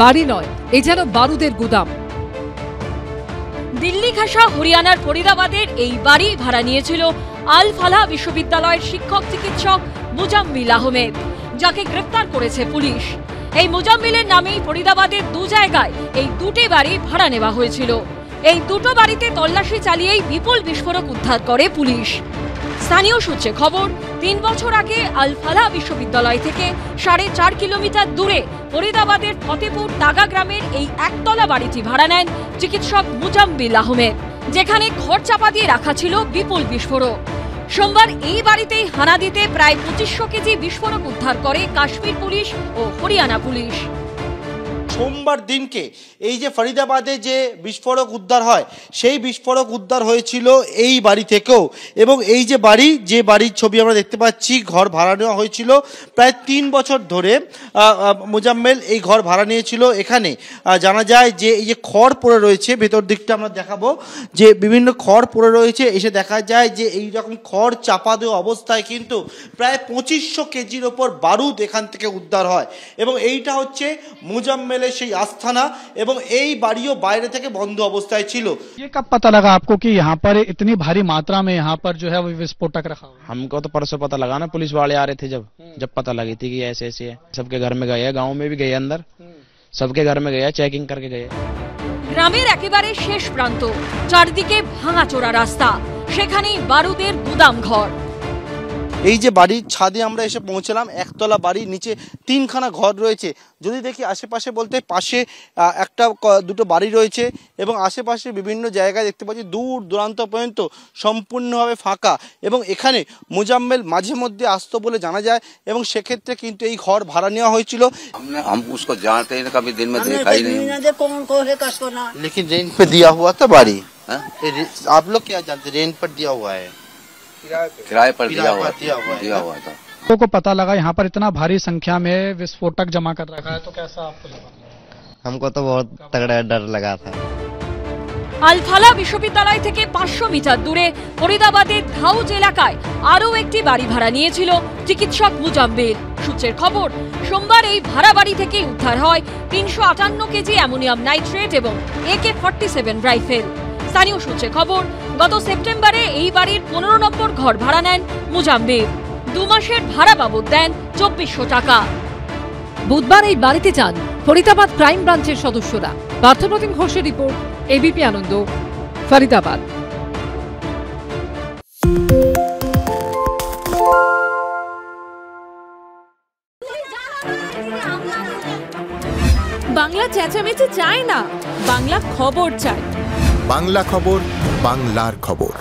বাড়ি নয়, এ যেন বারুদের গুদাম। দিল্লি ঘাসা হরিয়ানার ফরিদাবাদের এই বাড়ি ভাড়া নিয়েছিল আল ফালাহ বিশ্ববিদ্যালয়ের শিক্ষক চিকিৎসক মুজাম্মিল আহমেদ, যাকে গ্রেফতার করেছে পুলিশ। এই মুজাম্মিলের নামেই ফরিদাবাদের দু জায়গায় এই দুটি বাড়ি ভাড়া নেওয়া হয়েছিল। এই দুটো বাড়িতে তল্লাশি চালিয়েই বিপুল বিস্ফোরক উদ্ধার করে পুলিশ। স্থানীয় সূত্রে খবর, 3 বছর আগে আল ফালাহ বিশ্ববিদ্যালয় থেকে 4.5 কিলোমিটার দূরে ফরিদাবাদের ফতেপুর দাগা গ্রামের এই একতলা বাড়িটি ভাড়া নেন চিকিৎসক মুজাম্মিল আহমেদ, যেখানে খড় চাপা দিয়ে রাখা ছিল বিপুল বিস্ফোরক। সোমবার এই বাড়িতেই হানা দিতে প্রায় 2500 কেজি বিস্ফোরক উদ্ধার করে কাশ্মীর পুলিশ ও হরিয়ানা পুলিশ। সোমবার দিনকে এই যে ফরিদাবাদে যে বিস্ফোরক উদ্ধার হয়, সেই বিস্ফোরক উদ্ধার হয়েছিল এই বাড়ি থেকেও। এবং এই যে বাড়ির ছবি আমরা দেখতে পাচ্ছি, ঘর ভাড়া নেওয়া হয়েছিল প্রায় 3 বছর ধরে। মুজাম্মেল এই ঘর ভাড়া নিয়েছিল। এখানে জানা যায় যে এই যে খড় পড়ে রয়েছে, ভেতর দিকটা আমরা দেখাবো, যে বিভিন্ন খড় পড়ে রয়েছে। এসে দেখা যায় যে এই রকম খড় চাপা দেওয়া অবস্থায় কিন্তু প্রায় 2500 কেজির ওপর বারুদ এখান থেকে উদ্ধার হয়। এবং এইটা হচ্ছে মুজাম্মেলের সেই আস্থানা, এবং এই বাড়িও বাইরে থেকে বন্ধ অবস্থায় ছিল। ये कब पता लगा आपको कि यहाँ पर इतनी भारी मात्रा में यहाँ पर जो है वो विस्फोटक रखा हुआ? हमको तो परसों पता लगा ना, पुलिस वाले आ रहे थे जब पता लगी थी कि ऐसे ऐसे है। सबके घर में गए, गांव में भी गए, अंदर सबके घर में गए, चेकिंग करके गए। গ্রামের একেবারে শেষ প্রান্ত, চারদিকে ভাঙাচোরা রাস্তা, সেখানেই বারুদের গুদাম ঘর। এই যে বাড়ির ছাদে আমরা এসে পৌঁছলাম, একতলা বাড়ি, নিচে 3খানা ঘর রয়েছে। যদি দেখি আশেপাশে বলতে পাশে দুটো বাড়ি রয়েছে, এবং আশেপাশে বিভিন্ন জায়গায় দেখতে পাচ্ছি দূর দূরান্ত পর্যন্ত সম্পূর্ণভাবে ফাঁকা। এবং এখানে মুজাম্মেল মাঝে মধ্যে আসতো বলে জানা যায়, এবং সেক্ষেত্রে কিন্তু এই ঘর ভাড়া নেওয়া হয়েছিল। लेकिन रेंट पे दिया हुआ था बाड़ी, आप लोग क्या जानते, रेंट पर दिया हुआ है, किराए पर दिया हुआ था। लोगों को पता लगा यहाँ पर इतना भारी संख्या में विस्फोटक जमा कर रखा है, तो कैसा आपको लगा? हमको तो बहुत तगड़ा डर लगा था। আল ফালাহ বিশ্ববিদ্যালয় থেকে 500 মিটার দূরে ফরিদাবাদের ধাউজ এলাকায় আরও একটি বাড়ি ভাড়া নিয়েছিল চিকিৎসক মুজাম্মিল। সূত্রের খবর, সোমবার এই ভাড়া বাড়ি থেকে উদ্ধার হয় 358 কেজি অ্যামোনিয়াম নাইট্রেট এবং AK-47 রাইফেল। স্থানীয় সূত্রে খবর, গত সেপ্টেম্বরে এই বাড়ির 15 নম্বর ঘর ভাড়া নেন মুজাম্মিল। 2 মাসের ভাড়া বাবদ দেন 2400 টাকা। বুধবার এই বাড়িতে যান ফরিদাবাদ ক্রাইম ব্রাঞ্চের সদস্যরা। পার্থপ্রতিম ঘোষের রিপোর্ট, এবিপি আনন্দ, ফরিদাবাদ। বাংলা চেঁচামেচি চায় না, বাংলা খবর চায়। বাংলা খবর, বাংলার খবর।